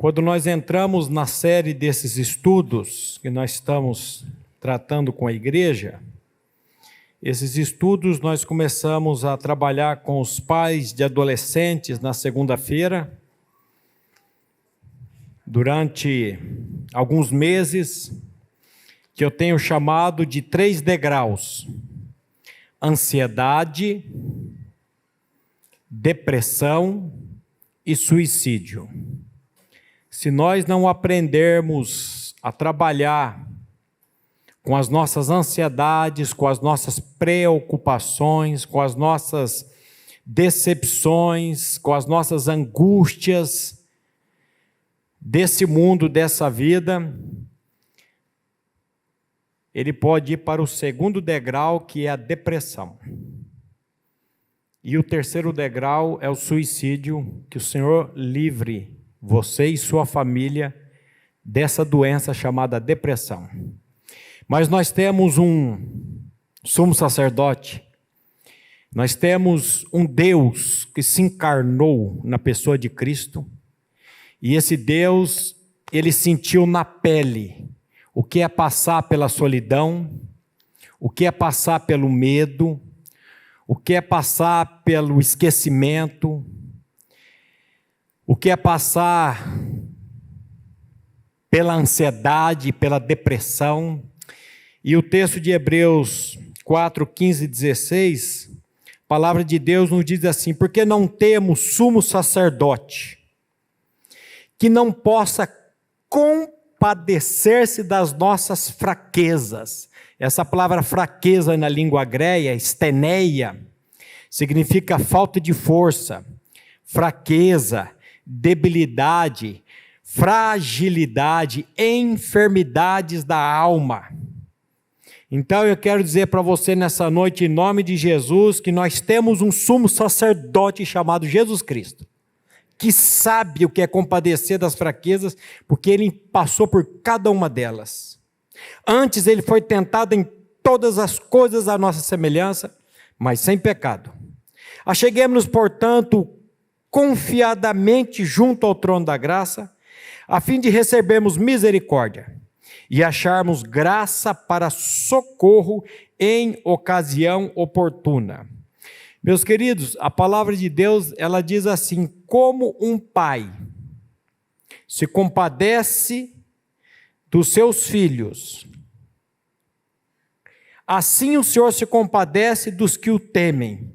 Quando nós entramos na série desses estudos que nós estamos tratando com a igreja, esses estudos nós começamos a trabalhar com os pais de adolescentes na segunda-feira, durante alguns meses, que eu tenho chamado de 3 degraus: ansiedade, depressão e suicídio. Se nós não aprendermos a trabalhar com as nossas ansiedades, com as nossas preocupações, com as nossas decepções, com as nossas angústias desse mundo, dessa vida, ele pode ir para o 2º degrau, que é a depressão. E o 3º degrau é o suicídio. Que o Senhor livre você e sua família dessa doença chamada depressão. Mas nós temos um sumo sacerdote, nós temos um Deus que se encarnou na pessoa de Cristo, e esse Deus, ele sentiu na pele o que é passar pela solidão, o que é passar pelo medo, o que é passar pelo esquecimento, o que é passar pela ansiedade, pela depressão. E o texto de Hebreus 4, 15 e 16, a palavra de Deus nos diz assim: porque não temos sumo sacerdote que não possa compadecer-se das nossas fraquezas. Essa palavra fraqueza na língua grega, steneia, significa falta de força, fraqueza, debilidade, fragilidade, enfermidades da alma. Então eu quero dizer para você nessa noite, em nome de Jesus, que nós temos um sumo sacerdote chamado Jesus Cristo, que sabe o que é compadecer das fraquezas, porque ele passou por cada uma delas. Antes ele foi tentado em todas as coisas à nossa semelhança, mas sem pecado. Acheguemos-nos, portanto, confiadamente junto ao trono da graça, a fim de recebermos misericórdia e acharmos graça para socorro em ocasião oportuna. Meus queridos, a palavra de Deus, ela diz assim: como um pai se compadece dos seus filhos, assim o Senhor se compadece dos que o temem,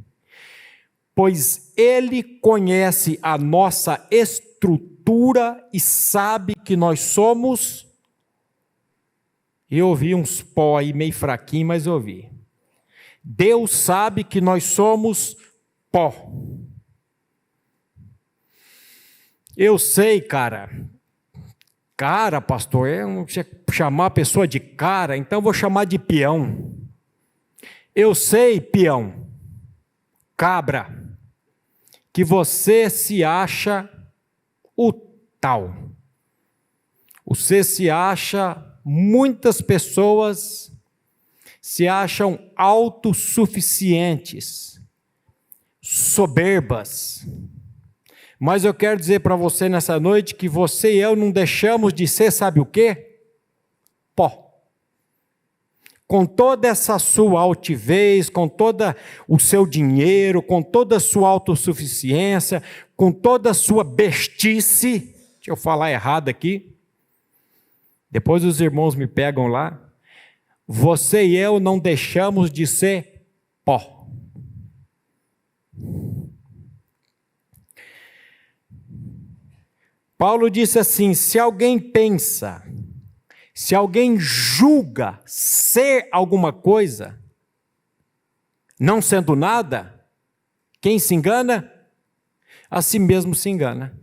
pois Ele conhece a nossa estrutura e sabe que nós somos... Eu ouvi uns pó aí meio fraquinho, mas eu ouvi. Deus sabe que nós somos pó. Eu sei, cara, pastor, eu não sei chamar a pessoa de cara, então vou chamar de peão. Eu sei, peão, cabra, que você se acha o tal. Você se acha, muitas pessoas se acham autossuficientes, soberbas. Mas eu quero dizer para você nessa noite que você e eu não deixamos de ser, sabe o quê? Pó. Com toda essa sua altivez, com todo o seu dinheiro, com toda a sua autossuficiência, com toda a sua bestice, deixa eu falar errado aqui, depois os irmãos me pegam lá, você e eu não deixamos de ser pó. Paulo disse assim: se alguém pensa, se alguém julga ser alguma coisa, não sendo nada, quem se engana? A si mesmo se engana.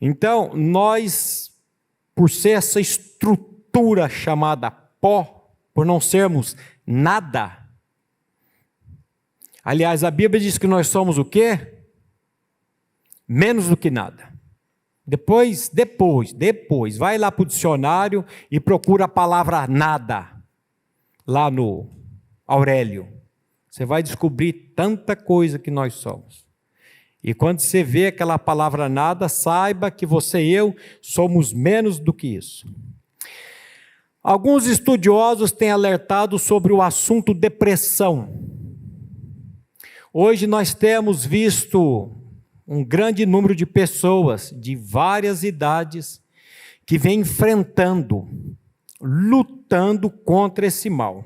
Então, nós, por ser essa estrutura chamada pó, por não sermos nada, aliás, a Bíblia diz que nós somos o quê? Menos do que nada. Depois, vai lá para o dicionário e procura a palavra nada, lá no Aurélio. Você vai descobrir tanta coisa que nós somos. E quando você vê aquela palavra nada, saiba que você e eu somos menos do que isso. Alguns estudiosos têm alertado sobre o assunto depressão. Hoje nós temos visto um grande número de pessoas de várias idades que vem enfrentando, lutando contra esse mal.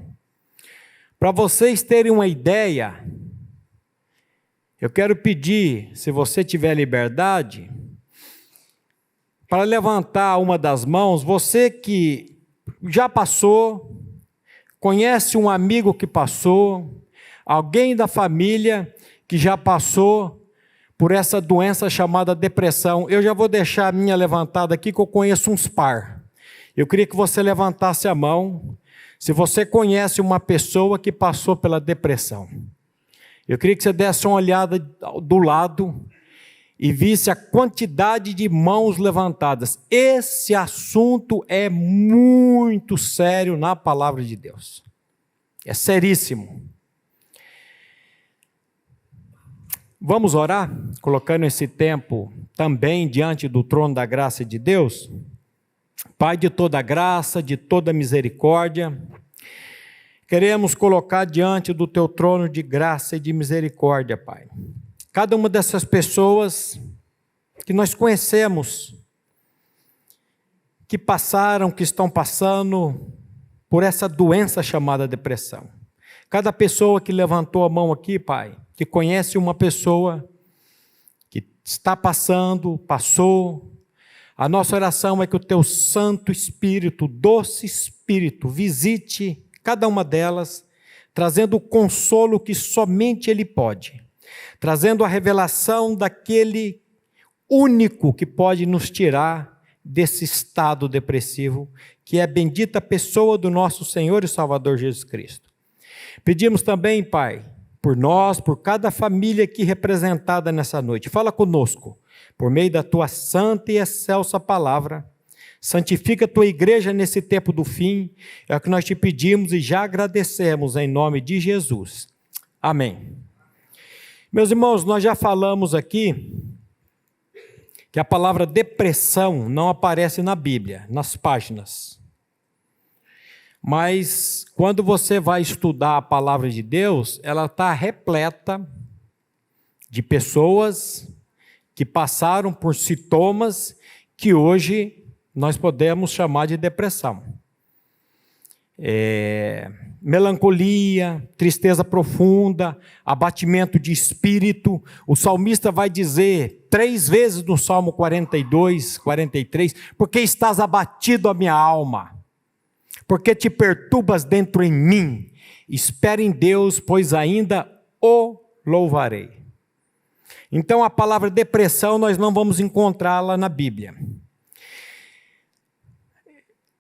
Para vocês terem uma ideia, eu quero pedir, se você tiver liberdade, para levantar uma das mãos, você que já passou, conhece um amigo que passou, alguém da família que já passou por essa doença chamada depressão. Eu já vou deixar a minha levantada aqui, que eu conheço uns par. Eu queria que você levantasse a mão, se você conhece uma pessoa que passou pela depressão. Eu queria que você desse uma olhada do lado e visse a quantidade de mãos levantadas. Esse assunto é muito sério na palavra de Deus. É seríssimo. Vamos orar, colocando esse tempo também diante do trono da graça de Deus? Pai de toda graça, de toda misericórdia, queremos colocar diante do teu trono de graça e de misericórdia, Pai. Cada uma dessas pessoas que nós conhecemos, que passaram, que estão passando por essa doença chamada depressão. Cada pessoa que levantou a mão aqui, Pai, que conhece uma pessoa que está passando, passou, a nossa oração é que o teu Santo Espírito, doce Espírito, visite cada uma delas, trazendo o consolo que somente Ele pode, trazendo a revelação daquele único que pode nos tirar desse estado depressivo, que é a bendita pessoa do nosso Senhor e Salvador Jesus Cristo. Pedimos também, Pai, por nós, por cada família aqui representada nessa noite. Fala conosco, por meio da tua santa e excelsa palavra. Santifica a tua igreja nesse tempo do fim. É o que nós te pedimos e já agradecemos em nome de Jesus. Amém. Meus irmãos, nós já falamos aqui que a palavra depressão não aparece na Bíblia, nas páginas. Mas quando você vai estudar a palavra de Deus, ela está repleta de pessoas que passaram por sintomas que hoje nós podemos chamar de depressão. Melancolia, tristeza profunda, abatimento de espírito. O salmista vai dizer 3 vezes no Salmo 42, 43, porque estás abatido a minha alma. Porque te perturbas dentro em mim, espera em Deus, pois ainda o louvarei. Então a palavra depressão nós não vamos encontrá-la na Bíblia.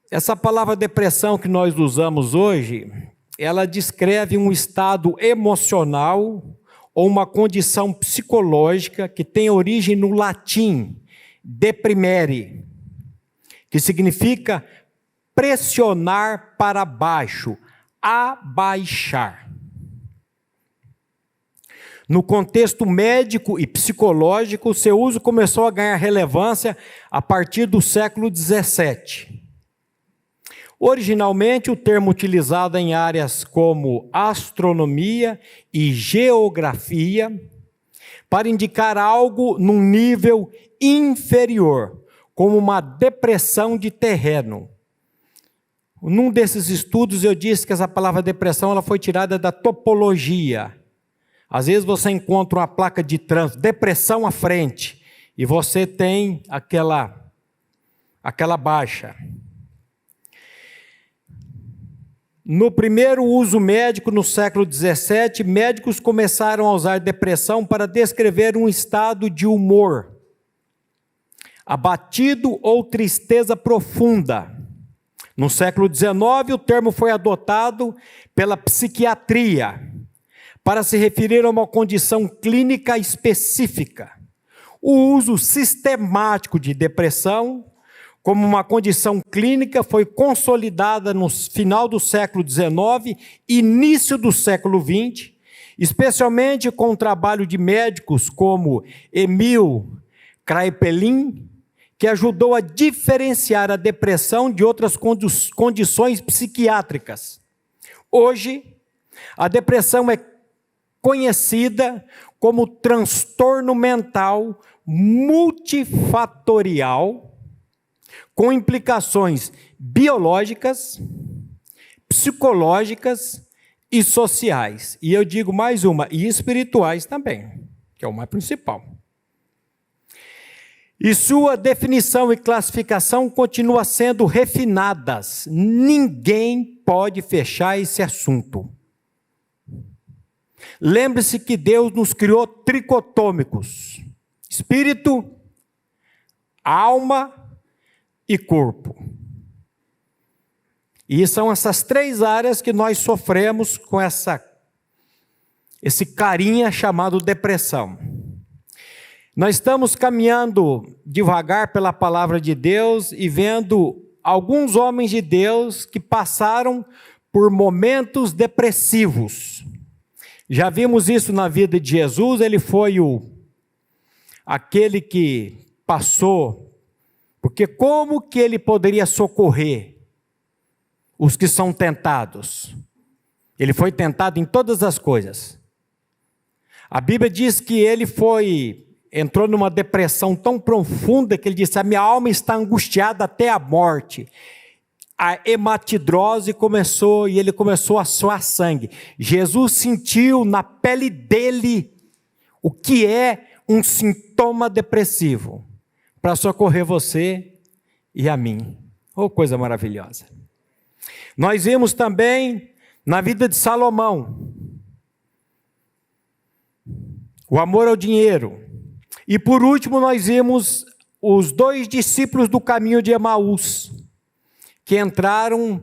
Essa palavra depressão que nós usamos hoje, ela descreve um estado emocional ou uma condição psicológica que tem origem no latim, deprimere, que significa pressionar para baixo, abaixar. No contexto médico e psicológico, o seu uso começou a ganhar relevância a partir do século XVII. Originalmente, o termo utilizado em áreas como astronomia e geografia para indicar algo num nível inferior, como uma depressão de terreno. Num desses estudos eu disse que essa palavra depressão ela foi tirada da topologia. Às vezes você encontra uma placa de trânsito, depressão à frente, e você tem aquela baixa. No primeiro uso médico, no século XVII, médicos começaram a usar depressão para descrever um estado de humor abatido ou tristeza profunda. No século XIX, o termo foi adotado pela psiquiatria para se referir a uma condição clínica específica. O uso sistemático de depressão como uma condição clínica foi consolidada no final do século XIX, início do século XX, especialmente com o trabalho de médicos como Emil Kraepelin, que ajudou a diferenciar a depressão de outras condições psiquiátricas. Hoje, a depressão é conhecida como transtorno mental multifatorial, com implicações biológicas, psicológicas e sociais. E eu digo mais uma, e espirituais também, que é o mais principal. E sua definição e classificação continuam sendo refinadas. Ninguém pode fechar esse assunto. Lembre-se que Deus nos criou tricotômicos: espírito, alma e corpo. E são essas três áreas que nós sofremos com esse carinha chamado depressão. Nós estamos caminhando devagar pela palavra de Deus e vendo alguns homens de Deus que passaram por momentos depressivos. Já vimos isso na vida de Jesus. Ele foi aquele que passou, porque como que ele poderia socorrer os que são tentados? Ele foi tentado em todas as coisas. A Bíblia diz que ele entrou numa depressão tão profunda que ele disse: a minha alma está angustiada até a morte. A hematidrose começou e ele começou a suar sangue. Jesus sentiu na pele dele o que é um sintoma depressivo, para socorrer você e a mim. Oh, coisa maravilhosa. Nós vimos também na vida de Salomão o amor ao dinheiro. E por último nós vimos os 2 discípulos do caminho de Emaús, que entraram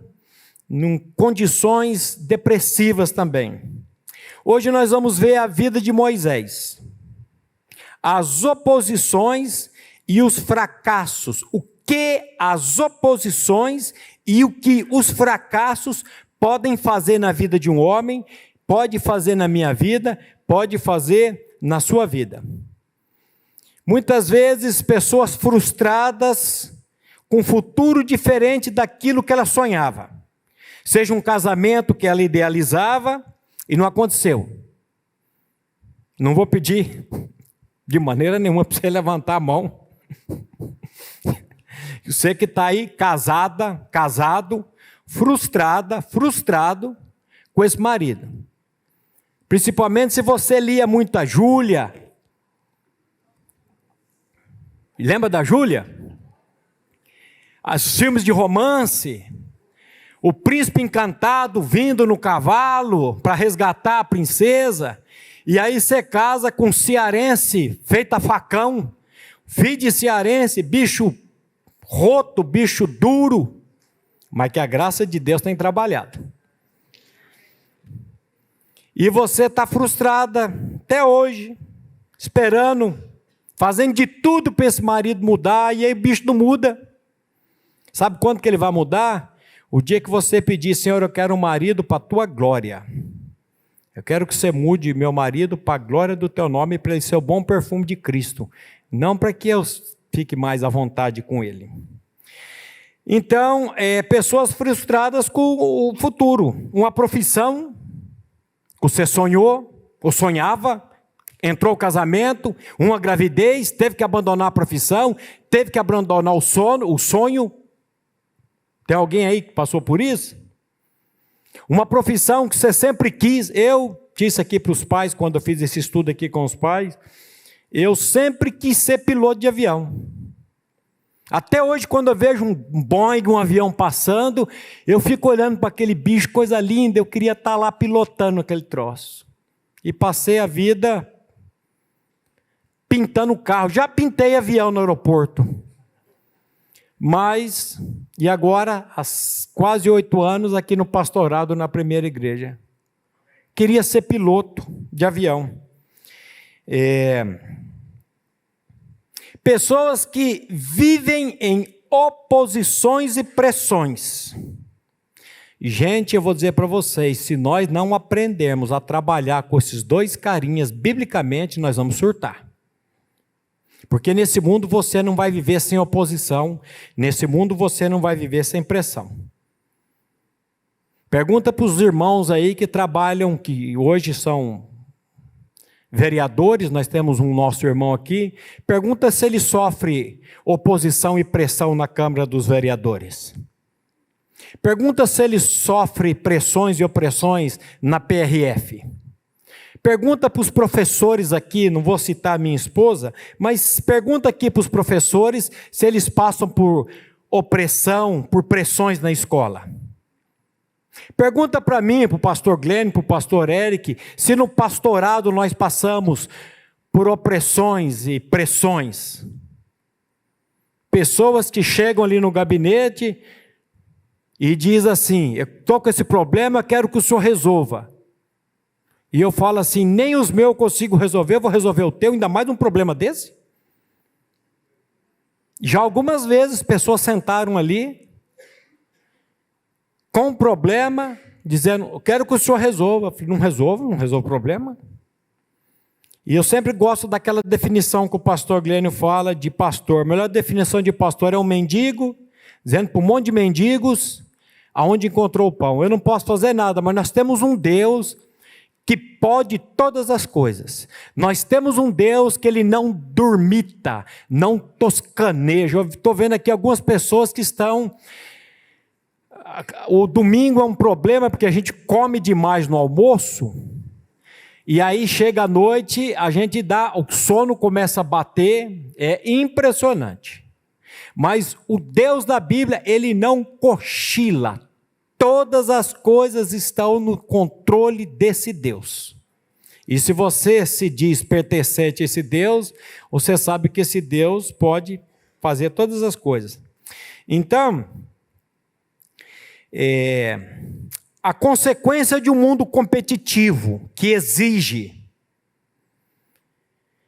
em condições depressivas também. Hoje nós vamos ver a vida de Moisés, as oposições e os fracassos, o que as oposições e o que os fracassos podem fazer na vida de um homem, pode fazer na minha vida, pode fazer na sua vida. Muitas vezes pessoas frustradas com um futuro diferente daquilo que ela sonhava. Seja um casamento que ela idealizava e não aconteceu. Não vou pedir de maneira nenhuma para você levantar a mão. Você que está aí casado, frustrado com esse marido. Principalmente se você lia muito a Júlia. Lembra da Júlia? Os filmes de romance, o príncipe encantado vindo no cavalo para resgatar a princesa, e aí você casa com um cearense feito a facão, filho de cearense, bicho roto, bicho duro, mas que a graça de Deus tem trabalhado. E você está frustrada até hoje, esperando, fazendo de tudo para esse marido mudar, e aí o bicho não muda. Sabe quando que ele vai mudar? O dia que você pedir: Senhor, eu quero um marido para a tua glória. Eu quero que você mude meu marido para a glória do teu nome, para ele ser o bom perfume de Cristo. Não para que eu fique mais à vontade com ele. Então, pessoas frustradas com o futuro. Uma profissão que você sonhou, ou sonhava, entrou o casamento, uma gravidez, teve que abandonar a profissão, teve que abandonar o sonho. Tem alguém aí que passou por isso? Uma profissão que você sempre quis. Eu disse aqui para os pais, quando eu fiz esse estudo aqui com os pais, eu sempre quis ser piloto de avião. Até hoje, quando eu vejo um Boeing, um avião passando, eu fico olhando para aquele bicho, coisa linda, eu queria estar lá pilotando aquele troço. E passei a vida pintando carro. Já pintei avião no aeroporto. Mas, e agora, há quase 8 anos, aqui no pastorado, na primeira igreja. Queria ser piloto de avião. Pessoas que vivem em oposições e pressões. Gente, eu vou dizer para vocês, se nós não aprendermos a trabalhar com esses dois carinhas biblicamente, nós vamos surtar. Porque nesse mundo você não vai viver sem oposição, nesse mundo você não vai viver sem pressão. Pergunta para os irmãos aí que trabalham, que hoje são vereadores, nós temos um nosso irmão aqui, pergunta se ele sofre oposição e pressão na Câmara dos Vereadores. Pergunta se ele sofre pressões e opressões na PRF. Pergunta para os professores aqui, não vou citar minha esposa, mas pergunta aqui para os professores se eles passam por opressão, por pressões na escola. Pergunta para mim, para o pastor Glenn, para o pastor Eric, se no pastorado nós passamos por opressões e pressões. Pessoas que chegam ali no gabinete e diz assim, eu estou com esse problema, quero que o senhor resolva. E eu falo assim, nem os meus eu consigo resolver, eu vou resolver o teu, ainda mais um problema desse? Já algumas vezes pessoas sentaram ali, com um problema, dizendo, eu quero que o senhor resolva. Eu falei, não resolvo o problema. E eu sempre gosto daquela definição que o pastor Glênio fala de pastor. A melhor definição de pastor é um mendigo, dizendo para um monte de mendigos, aonde encontrou o pão. Eu não posso fazer nada, mas nós temos um Deus que pode todas as coisas. Nós temos um Deus que Ele não dormita, não toscaneja. Eu estou vendo aqui algumas pessoas que estão... O domingo é um problema porque a gente come demais no almoço, e aí chega a noite, a gente o sono começa a bater, é impressionante. Mas o Deus da Bíblia, Ele não cochila. Todas as coisas estão no controle desse Deus. E se você se diz pertencente a esse Deus, você sabe que esse Deus pode fazer todas as coisas. Então, a consequência de um mundo competitivo, que exige,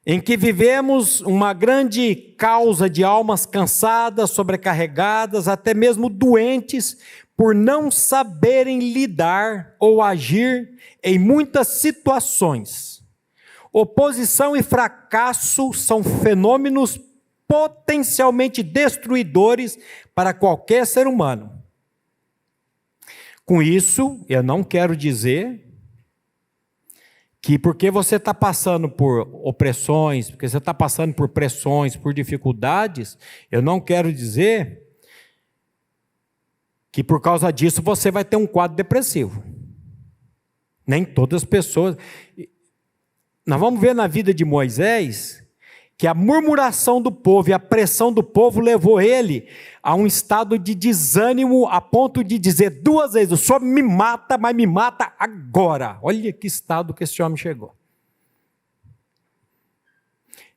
em que vivemos uma grande causa de almas cansadas, sobrecarregadas, até mesmo doentes, por não saberem lidar ou agir em muitas situações. Oposição e fracasso são fenômenos potencialmente destruidores para qualquer ser humano. Com isso, eu não quero dizer que porque você está passando por opressões, porque você está passando por pressões, por dificuldades, eu não quero dizer que por causa disso você vai ter um quadro depressivo. Nem todas as pessoas. Nós vamos ver na vida de Moisés que a murmuração do povo e a pressão do povo levou ele a um estado de desânimo a ponto de dizer 2 vezes, o senhor me mata, mas me mata agora. Olha que estado que esse homem chegou.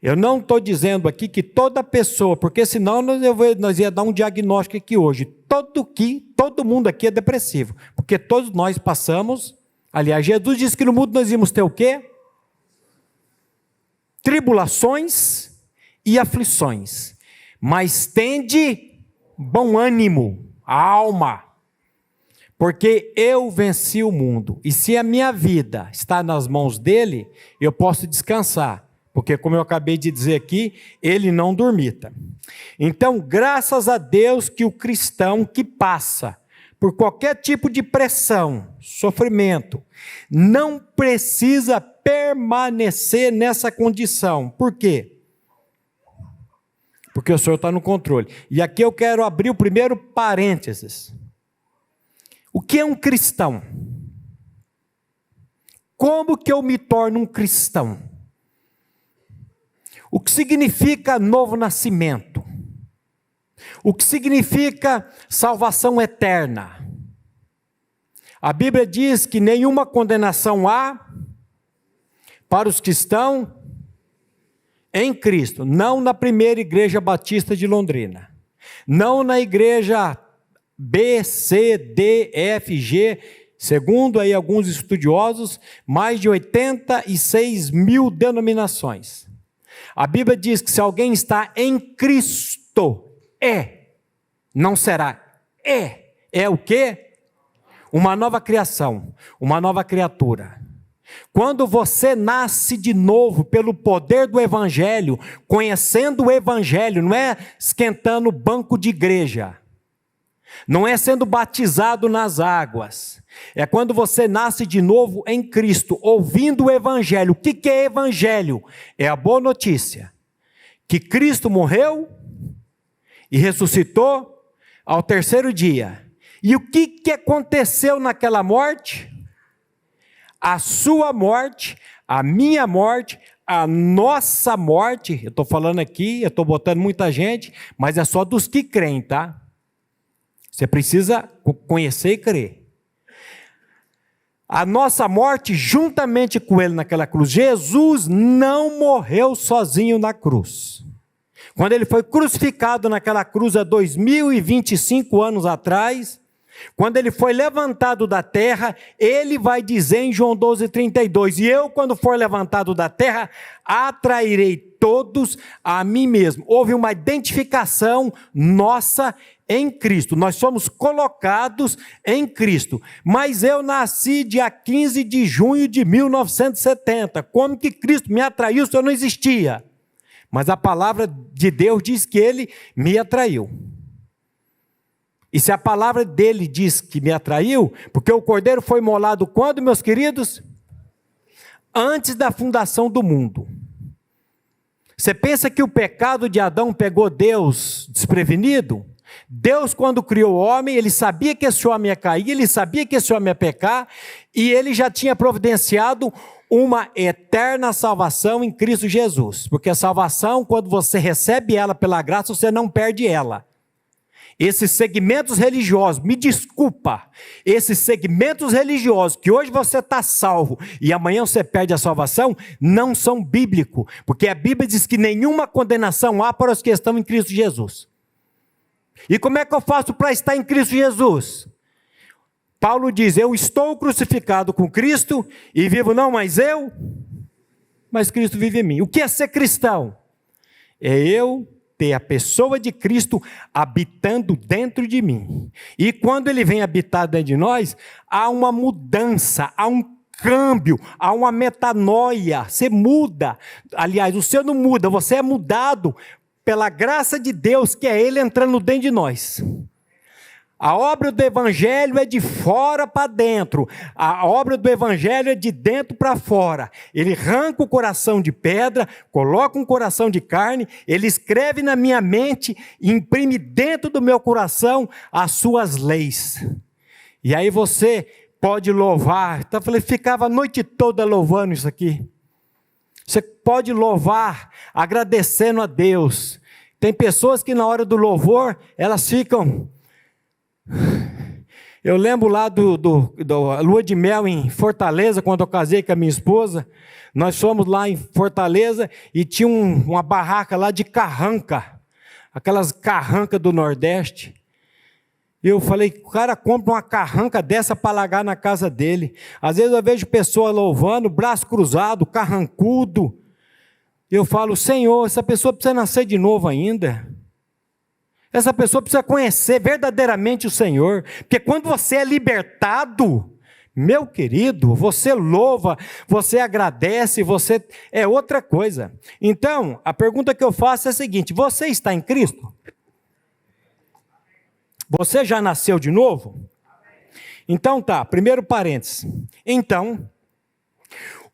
Eu não estou dizendo aqui que toda pessoa, porque senão nós ia dar um diagnóstico aqui hoje. Todo mundo aqui é depressivo, porque todos nós passamos, aliás, Jesus disse que no mundo nós íamos ter o quê? Tribulações e aflições, mas tende bom ânimo, a alma, porque eu venci o mundo, e se a minha vida está nas mãos dele, eu posso descansar, porque como eu acabei de dizer aqui, ele não dormita. Então, graças a Deus que o cristão que passa por qualquer tipo de pressão, sofrimento, não precisa permanecer nessa condição. Por quê? Porque o Senhor está no controle. E aqui eu quero abrir o primeiro parênteses. O que é um cristão? Como que eu me torno um cristão? O que significa novo nascimento? O que significa salvação eterna? A Bíblia diz que nenhuma condenação há para os que estão em Cristo, não na primeira igreja batista de Londrina, não na igreja B, C, D, F, G, segundo aí alguns estudiosos, mais de 86 mil denominações. A Bíblia diz que se alguém está em Cristo, não será, é o quê? uma nova criação, uma nova criatura. Quando você nasce de novo pelo poder do Evangelho, conhecendo o Evangelho, não é esquentando o banco de igreja, não é sendo batizado nas águas, é quando você nasce de novo em Cristo, ouvindo o Evangelho. O que é Evangelho? É a boa notícia, que Cristo morreu e ressuscitou ao terceiro dia. E o que aconteceu naquela morte? A sua morte, a minha morte, a nossa morte. Eu estou falando aqui, eu estou botando muita gente, mas é só dos que creem, tá? Você precisa conhecer e crer. A nossa morte juntamente com ele naquela cruz. Jesus não morreu sozinho na cruz. Quando ele foi crucificado naquela cruz há 2025 anos atrás, quando ele foi levantado da terra, ele vai dizer em João 12:32, e eu, quando for levantado da terra, atrairei todos a mim mesmo. Houve uma identificação nossa em Cristo, nós somos colocados em Cristo. Mas eu nasci dia 15 de junho de 1970, como que Cristo me atraiu se eu não existia? Mas a palavra de Deus diz que ele me atraiu. E se a palavra dele diz que me atraiu, porque o cordeiro foi imolado quando, meus queridos? Antes da fundação do mundo. Você pensa que o pecado de Adão pegou Deus desprevenido? Deus, quando criou o homem, ele sabia que esse homem ia cair, ele sabia que esse homem ia pecar, e ele já tinha providenciado uma eterna salvação em Cristo Jesus. Porque a salvação, quando você recebe ela pela graça, você não perde ela. Esses segmentos religiosos, me desculpa, esses segmentos religiosos que hoje você está salvo e amanhã você perde a salvação, não são bíblicos, porque a Bíblia diz que nenhuma condenação há para os que estão em Cristo Jesus. E como é que eu faço para estar em Cristo Jesus? Paulo diz, eu estou crucificado com Cristo e vivo não mais eu, mas Cristo vive em mim. O que é ser cristão? É eu ter a pessoa de Cristo habitando dentro de mim. E quando ele vem habitar dentro de nós, há uma mudança, há um câmbio, há uma metanoia. Você muda. Aliás, o seu não muda, você é mudado pela graça de Deus, que é ele entrando dentro de nós. A obra do Evangelho é de fora para dentro. A obra do Evangelho é de dentro para fora. Ele arranca o coração de pedra, coloca um coração de carne, ele escreve na minha mente e imprime dentro do meu coração as suas leis. E aí você pode louvar. Então eu falei, ficava a noite toda louvando isso aqui. Você pode louvar, agradecendo a Deus. Tem pessoas que na hora do louvor, elas ficam... Eu lembro lá da lua de mel em Fortaleza, quando eu casei com a minha esposa, nós fomos lá em Fortaleza e tinha uma barraca lá de carranca, aquelas carrancas do Nordeste. E eu falei, o cara compra uma carranca dessa para largar na casa dele. Às vezes eu vejo pessoa louvando, braço cruzado, carrancudo. Eu falo, Senhor, essa pessoa precisa nascer de novo ainda. Essa pessoa precisa conhecer verdadeiramente o Senhor, porque quando você é libertado, meu querido, você louva, você agradece, você é outra coisa. Então, a pergunta que eu faço é a seguinte, você está em Cristo? Você já nasceu de novo? Então tá, primeiro parênteses. Então,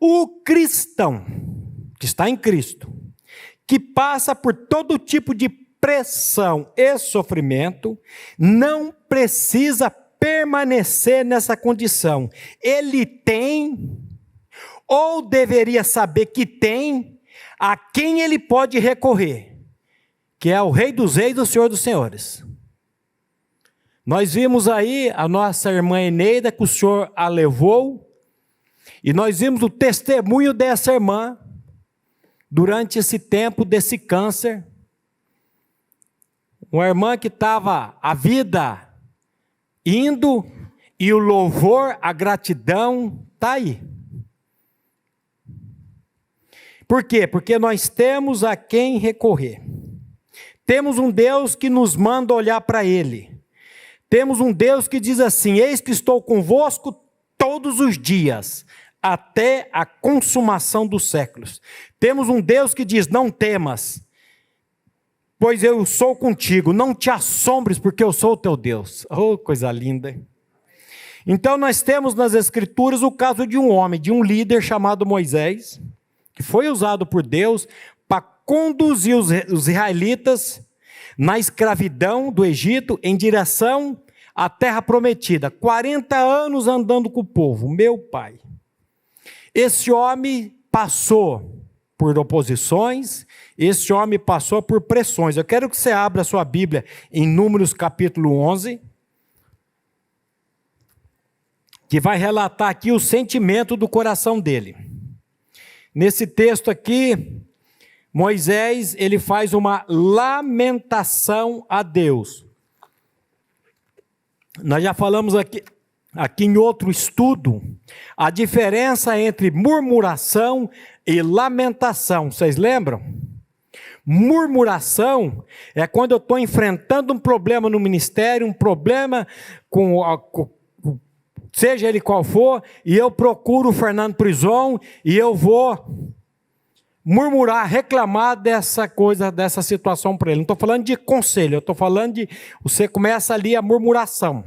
o cristão que está em Cristo, que passa por todo tipo de pressão e sofrimento, não precisa permanecer nessa condição. Ele tem, ou deveria saber que tem, a quem ele pode recorrer, que é o Rei dos Reis e o Senhor dos Senhores. Nós vimos aí a nossa irmã Eneida, que o Senhor a levou, e nós vimos o testemunho dessa irmã, durante esse tempo desse câncer. Uma irmã que estava a vida indo e o louvor, a gratidão está aí. Por quê? Porque nós temos a quem recorrer. Temos um Deus que nos manda olhar para Ele. Temos um Deus que diz assim: eis que estou convosco todos os dias, até a consumação dos séculos. Temos um Deus que diz: não temas, pois eu sou contigo, não te assombres, porque eu sou o teu Deus. Oh, coisa linda, hein? Então nós temos nas Escrituras o caso de um homem, de um líder chamado Moisés, que foi usado por Deus para conduzir os israelitas na escravidão do Egito em direção à terra prometida. 40 anos andando com o povo, meu pai. Esse homem passou por oposições, esse homem passou por pressões. Eu quero que você abra a sua Bíblia em Números capítulo 11, que vai relatar aqui o sentimento do coração dele. Nesse texto aqui, Moisés, ele faz uma lamentação a Deus. Nós já falamos aqui em outro estudo, a diferença entre murmuração e lamentação. Vocês lembram? Murmuração é quando eu estou enfrentando um problema no ministério, um problema seja ele qual for, e eu procuro o Fernando Prison, e eu vou murmurar, reclamar dessa coisa, dessa situação para ele. Não estou falando de conselho, eu estou falando de, você começa ali a murmuração.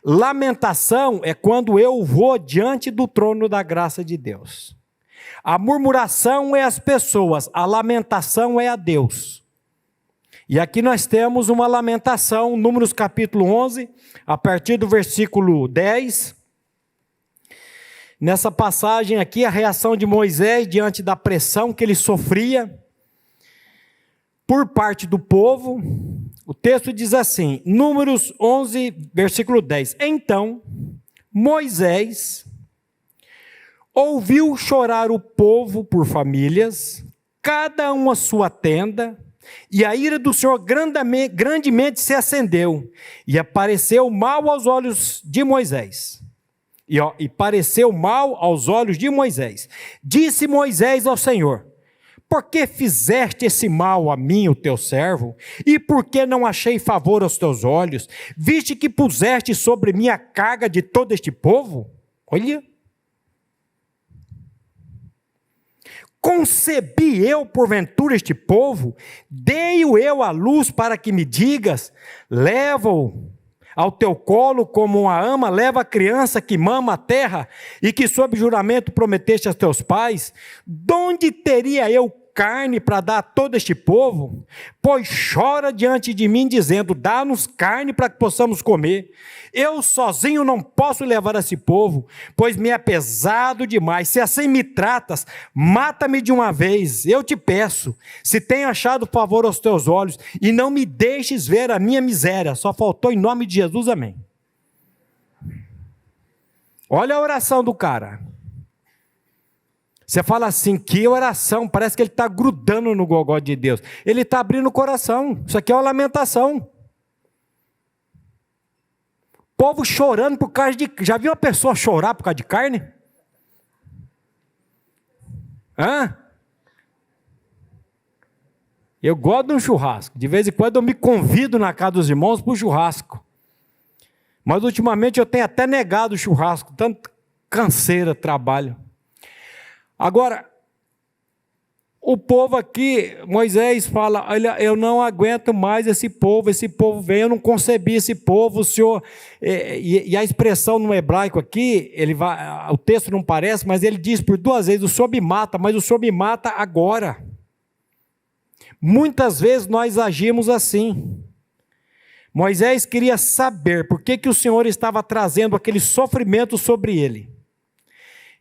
Lamentação é quando eu vou diante do trono da graça de Deus. A murmuração é as pessoas, a lamentação é a Deus. E aqui nós temos uma lamentação, Números capítulo 11, a partir do versículo 10. Nessa passagem aqui, a reação de Moisés diante da pressão que ele sofria por parte do povo. O texto diz assim, Números 11, versículo 10. Então, Moisés ouviu chorar o povo por famílias, cada um a sua tenda, e a ira do Senhor grandemente se acendeu, e apareceu mal aos olhos de Moisés. E pareceu mal aos olhos de Moisés. Disse Moisés ao Senhor: por que fizeste esse mal a mim, o teu servo? E por que não achei favor aos teus olhos? Viste que puseste sobre mim a carga de todo este povo? Olha. Concebi eu, porventura, este povo? Dei-o eu à luz para que me digas: leva-o ao teu colo como uma ama leva a criança que mama a terra, e que sob juramento prometeste a teus pais? Donde teria eu carne para dar a todo este povo? Pois chora diante de mim, dizendo: dá-nos carne para que possamos comer. Eu sozinho não posso levar esse povo, pois me é pesado demais. Se assim me tratas, mata-me de uma vez, eu te peço, se tenho achado favor aos teus olhos, e não me deixes ver a minha miséria. Só faltou em nome de Jesus, amém. Olha a oração do cara. Você fala assim, que oração, parece que ele está grudando no gogó de Deus. Ele está abrindo o coração, isso aqui é uma lamentação. Povo chorando por causa de... Já viu uma pessoa chorar por causa de carne? Hã? Eu gosto de um churrasco. De vez em quando eu me convido na casa dos irmãos para o churrasco. Mas ultimamente eu tenho até negado o churrasco. Tanto canseira, trabalho. Agora, o povo aqui, Moisés fala: olha, eu não aguento mais esse povo vem, eu não concebi esse povo, o Senhor, e a expressão no hebraico aqui, o texto não parece, mas ele diz por duas vezes: o Senhor me mata, mas o Senhor me mata agora. Muitas vezes nós agimos assim. Moisés queria saber por que o Senhor estava trazendo aquele sofrimento sobre ele.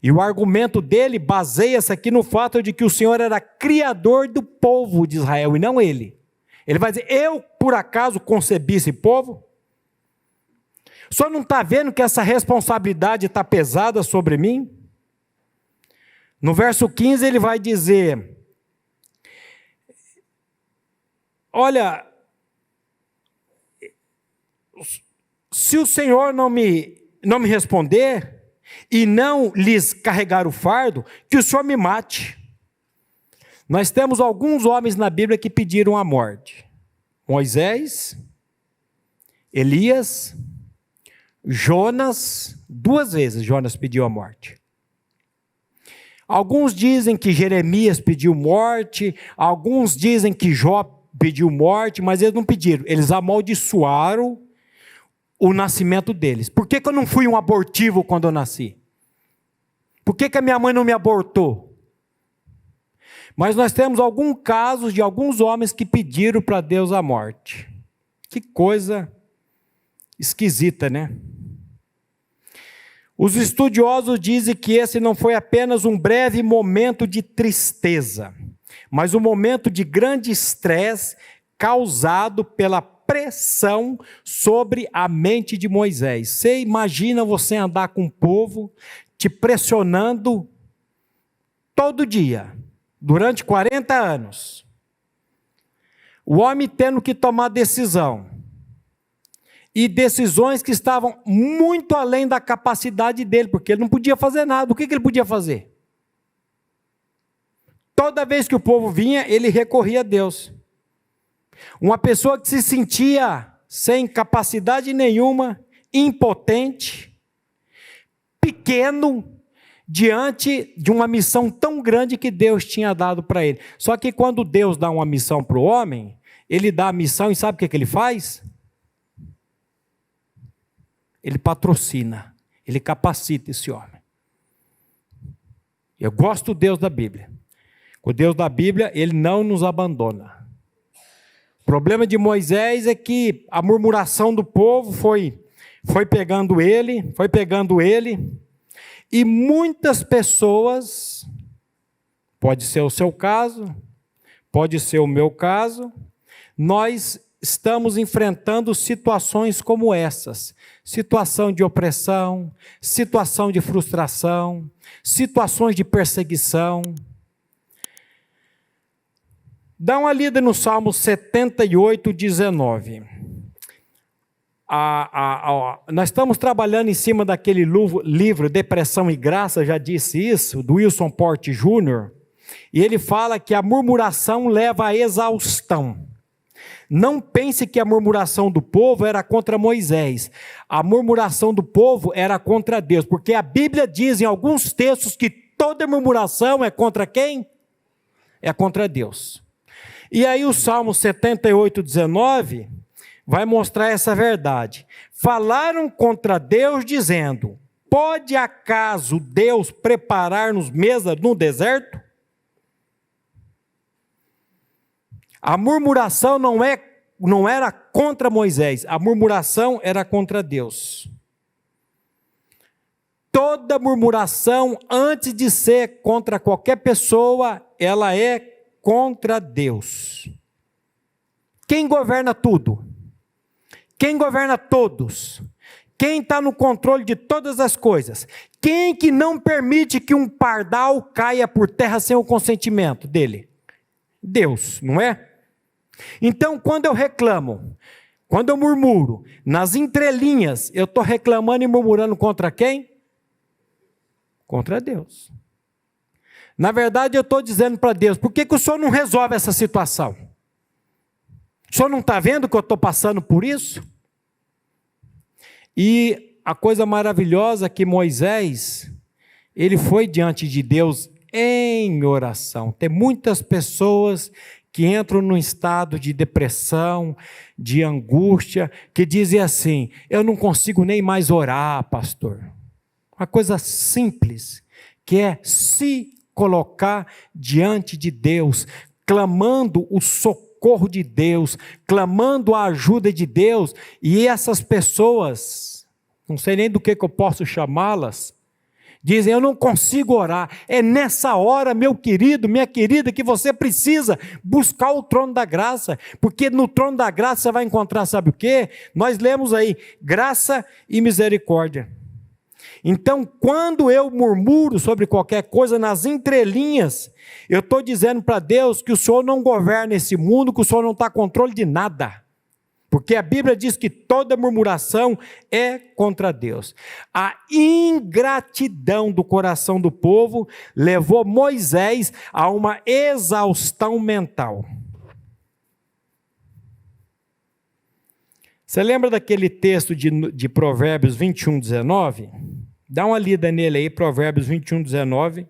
E o argumento dele baseia-se aqui no fato de que o Senhor era criador do povo de Israel e não ele. Ele vai dizer: eu por acaso concebi esse povo? O senhor não está vendo que essa responsabilidade está pesada sobre mim? No verso 15 ele vai dizer: olha, se o Senhor não me responder e não lhes carregar o fardo, que o Senhor me mate. Nós temos alguns homens na Bíblia que pediram a morte: Moisés, Elias, Jonas, 2 vezes Jonas pediu a morte. Alguns dizem que Jeremias pediu morte, alguns dizem que Jó pediu morte, mas eles não pediram, eles amaldiçoaram o nascimento deles. Por que eu não fui um abortivo quando eu nasci? Por que a minha mãe não me abortou? Mas nós temos alguns casos de alguns homens que pediram para Deus a morte. Que coisa esquisita, né? Os estudiosos dizem que esse não foi apenas um breve momento de tristeza, mas um momento de grande estresse causado pela pressão sobre a mente de Moisés. Você imagina você andar com o povo te pressionando todo dia, durante 40 anos. O homem tendo que tomar decisão. E decisões que estavam muito além da capacidade dele, porque ele não podia fazer nada. O que ele podia fazer? Toda vez que o povo vinha, ele recorria a Deus. Uma pessoa que se sentia sem capacidade nenhuma, impotente, pequeno, diante de uma missão tão grande que Deus tinha dado para ele. Só que quando Deus dá uma missão para o homem, ele dá a missão e sabe o que ele faz? Ele patrocina, ele capacita esse homem. Eu gosto do Deus da Bíblia. O Deus da Bíblia, ele não nos abandona. O problema de Moisés é que a murmuração do povo foi pegando ele, e muitas pessoas, pode ser o seu caso, pode ser o meu caso, nós estamos enfrentando situações como essas, situação de opressão, situação de frustração, situações de perseguição. Dá uma lida no Salmo 78, 19. Nós estamos trabalhando em cima daquele livro Depressão e Graça, já disse isso, do Wilson Porte Jr., e ele fala que a murmuração leva à exaustão. Não pense que a murmuração do povo era contra Moisés. A murmuração do povo era contra Deus, porque a Bíblia diz em alguns textos que toda murmuração é contra quem? É contra Deus. E aí o Salmo 78, 19 vai mostrar essa verdade. Falaram contra Deus dizendo: pode acaso Deus preparar-nos mesa no deserto? A murmuração não era contra Moisés, a murmuração era contra Deus. Toda murmuração, antes de ser contra qualquer pessoa, ela é contra Deus. Quem governa tudo? Quem governa todos? Quem está no controle de todas as coisas? Quem que não permite que um pardal caia por terra sem o consentimento dele? Deus, não é? Então, quando eu reclamo, quando eu murmuro, nas entrelinhas, eu estou reclamando e murmurando contra quem? Contra Deus. Na verdade, eu estou dizendo para Deus: por que o Senhor não resolve essa situação? O Senhor não está vendo que eu estou passando por isso? E a coisa maravilhosa é que Moisés, ele foi diante de Deus em oração. Tem muitas pessoas que entram num estado de depressão, de angústia, que dizem assim: eu não consigo nem mais orar, pastor. Uma coisa simples, que é se colocar diante de Deus, clamando o socorro de Deus, clamando a ajuda de Deus, e essas pessoas, não sei nem do que eu posso chamá-las, dizem: eu não consigo orar. É nessa hora, meu querido, minha querida, que você precisa buscar o trono da graça, porque no trono da graça você vai encontrar, sabe o quê? Nós lemos aí, graça e misericórdia. Então, quando eu murmuro sobre qualquer coisa, nas entrelinhas, eu estou dizendo para Deus que o Senhor não governa esse mundo, que o Senhor não está controle de nada. Porque a Bíblia diz que toda murmuração é contra Deus. A ingratidão do coração do povo levou Moisés a uma exaustão mental. Você lembra daquele texto de Provérbios 21, 19? Dá uma lida nele aí, Provérbios 21, 19.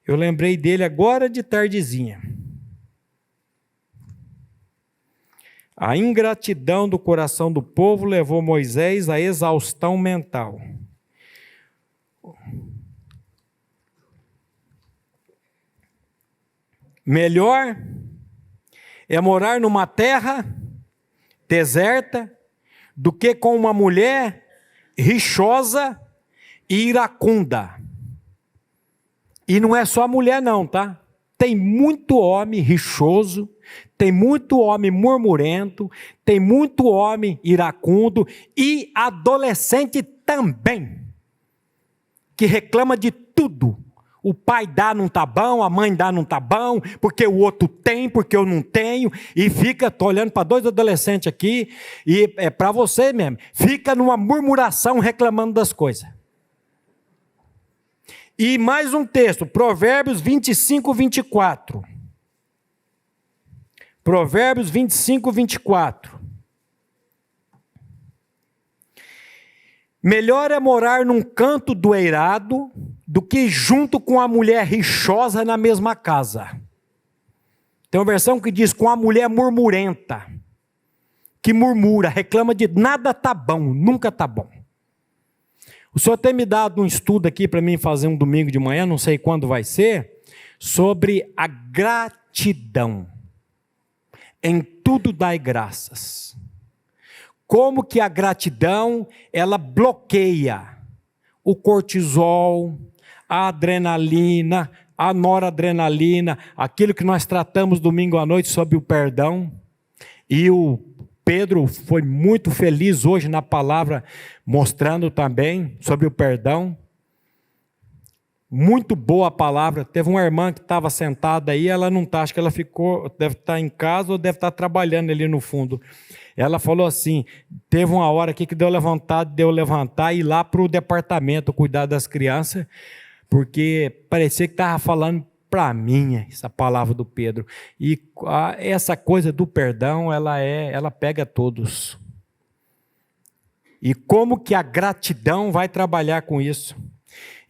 Eu lembrei dele agora de tardezinha. A ingratidão do coração do povo levou Moisés à exaustão mental. Melhor é morar numa terra deserta do que com uma mulher rixosa e iracunda. E não é só a mulher não, tá? Tem muito homem rixoso, tem muito homem murmurento, tem muito homem iracundo e adolescente também, que reclama de tudo. O pai dá não tá bom, a mãe dá não tá bom, porque o outro tem, porque eu não tenho, e fica, tô olhando para dois adolescentes aqui, e é para você mesmo, fica numa murmuração reclamando das coisas. E mais um texto, Provérbios 25, 24. Provérbios 25, 24. Melhor é morar num canto do eirado do que junto com a mulher rixosa na mesma casa. Tem uma versão que diz com a mulher murmurenta, que murmura, reclama de nada tá bom, nunca tá bom. O Senhor tem me dado um estudo aqui para mim fazer um domingo de manhã, não sei quando vai ser, sobre a gratidão. Em tudo dai graças. Como que a gratidão, ela bloqueia o cortisol, a adrenalina, a noradrenalina, aquilo que nós tratamos domingo à noite sobre o perdão. E o Pedro foi muito feliz hoje na palavra, mostrando também sobre o perdão. Muito boa a palavra. Teve uma irmã que estava sentada aí, ela não está, acho que ela ficou, deve estar em casa ou deve estar trabalhando ali no fundo. Ela falou assim, teve uma hora aqui que deu levantar e ir lá para o departamento cuidar das crianças, porque parecia que estava falando para mim essa palavra do Pedro. E essa coisa do perdão, ela pega todos. E como que a gratidão vai trabalhar com isso?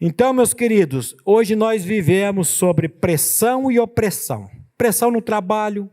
Então, meus queridos, hoje nós vivemos sobre pressão e opressão. Pressão no trabalho,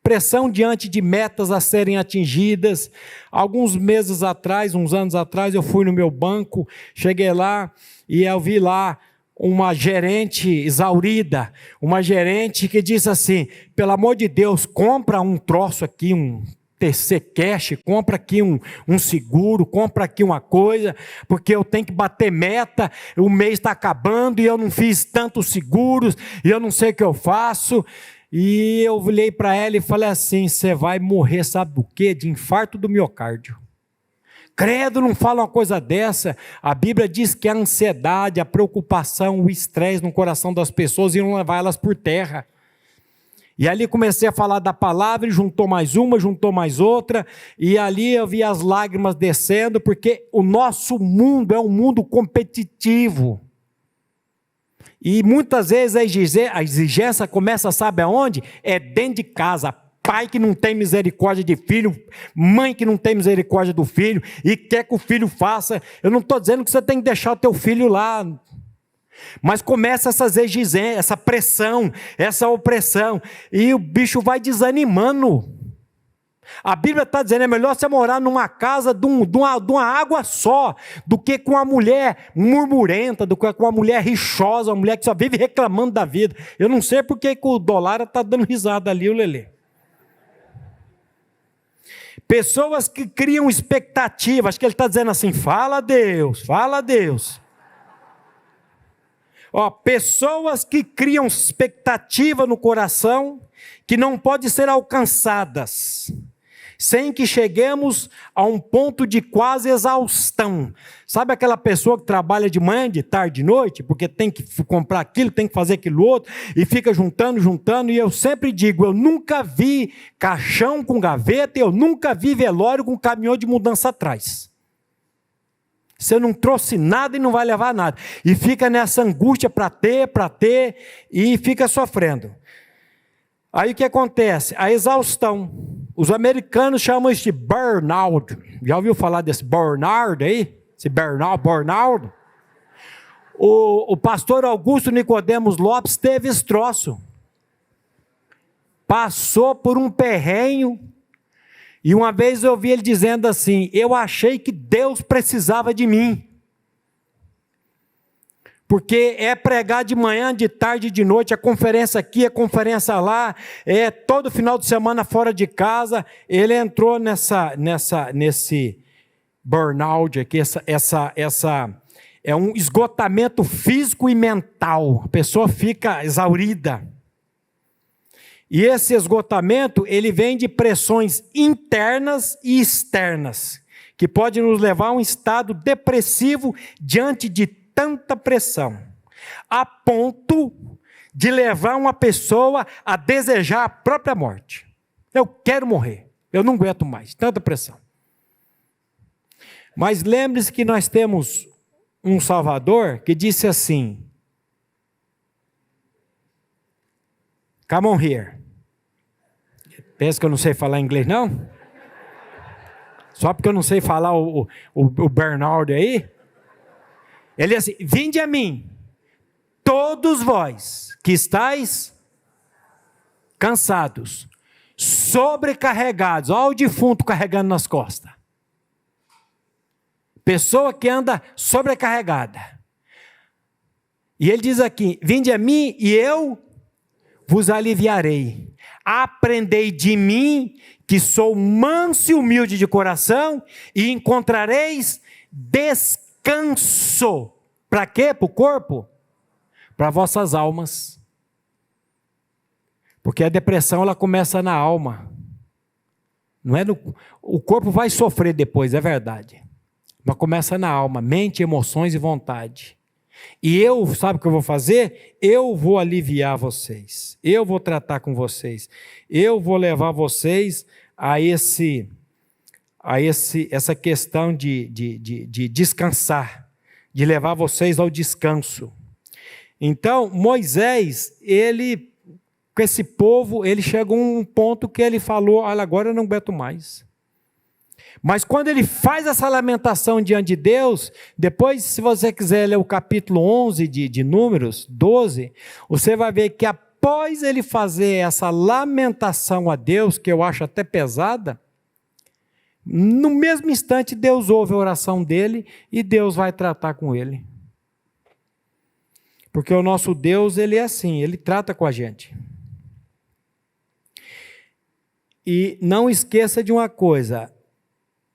pressão diante de metas a serem atingidas. Alguns meses atrás, uns anos atrás, eu fui no meu banco, cheguei lá e eu vi lá uma gerente exaurida, uma gerente que disse assim, pelo amor de Deus, compra um troço aqui, um TC Cash, compra aqui um seguro, compra aqui uma coisa, porque eu tenho que bater meta, o mês está acabando e eu não fiz tantos seguros, e eu não sei o que eu faço. E eu olhei para ela e falei assim, você vai morrer, sabe do quê? De infarto do miocárdio. Credo, não fala uma coisa dessa. A Bíblia diz que a ansiedade, a preocupação, o estresse no coração das pessoas iam levar elas por terra. E ali comecei a falar da palavra, e juntou mais uma, juntou mais outra, e ali eu vi as lágrimas descendo, porque o nosso mundo é um mundo competitivo. E muitas vezes a exigência começa, sabe aonde? É dentro de casa. Pai que não tem misericórdia de filho, mãe que não tem misericórdia do filho, e quer que o filho faça. Eu não estou dizendo que você tem que deixar o teu filho lá, mas começa essas exigências, essa pressão, essa opressão, e o bicho vai desanimando. A Bíblia está dizendo, é melhor você morar numa casa de uma água só, do que com uma mulher murmurenta, do que com uma mulher rixosa, uma mulher que só vive reclamando da vida. Eu não sei porque que o dólar está dando risada ali, o Lelê. Pessoas que criam expectativa, acho que ele está dizendo assim, fala a Deus, fala a Deus. Pessoas que criam expectativa no coração, que não podem ser alcançadas, sem que cheguemos a um ponto de quase exaustão. Sabe aquela pessoa que trabalha de manhã, de tarde, de noite, porque tem que comprar aquilo, tem que fazer aquilo outro, e fica juntando, e eu sempre digo, eu nunca vi caixão com gaveta, eu nunca vi velório com caminhão de mudança atrás. Você não trouxe nada e não vai levar nada. E fica nessa angústia para ter, e fica sofrendo. Aí o que acontece? A exaustão. Os americanos chamam isso de burnout. Já ouviu falar desse burnout aí? Esse burnout? O pastor Augusto Nicodemos Lopes teve esse troço. Passou por um perrengue. E uma vez eu ouvi ele dizendo assim: eu achei que Deus precisava de mim. Porque é pregar de manhã, de tarde e de noite, a conferência aqui, a conferência lá, é todo final de semana fora de casa. Ele entrou nesse burnout aqui, é um esgotamento físico e mental. A pessoa fica exaurida. E esse esgotamento, ele vem de pressões internas e externas, que pode nos levar a um estado depressivo diante de tanta pressão, a ponto de levar uma pessoa a desejar a própria morte. Eu quero morrer, eu não aguento mais, tanta pressão. Mas lembre-se que nós temos um Salvador que disse assim: come on here. Pensa que eu não sei falar inglês, não? Só porque eu não sei falar o Bernardo aí? Ele disse assim: vinde a mim, todos vós que estáis cansados, sobrecarregados. Olha o defunto carregando nas costas. Pessoa que anda sobrecarregada. E ele diz aqui: vinde a mim e eu vos aliviarei. Aprendei de mim, que sou manso e humilde de coração, e encontrareis descanso. Para quê? Para o corpo? Para vossas almas. Porque a depressão, ela começa na alma. Não é o corpo vai sofrer depois, é verdade. Mas começa na alma, mente, emoções e vontade. E sabe o que eu vou fazer? Eu vou aliviar vocês. Eu vou tratar com vocês. Eu vou levar vocês a essa questão de descansar, de levar vocês ao descanso. Então, Moisés, com esse povo, ele chegou a um ponto que ele falou: olha, agora eu não aguento mais. Mas quando ele faz essa lamentação diante de Deus, depois, se você quiser ler o capítulo 11 de Números, 12, você vai ver que após ele fazer essa lamentação a Deus, que eu acho até pesada, no mesmo instante Deus ouve a oração dele e Deus vai tratar com ele. Porque o nosso Deus, ele é assim, ele trata com a gente. E não esqueça de uma coisa: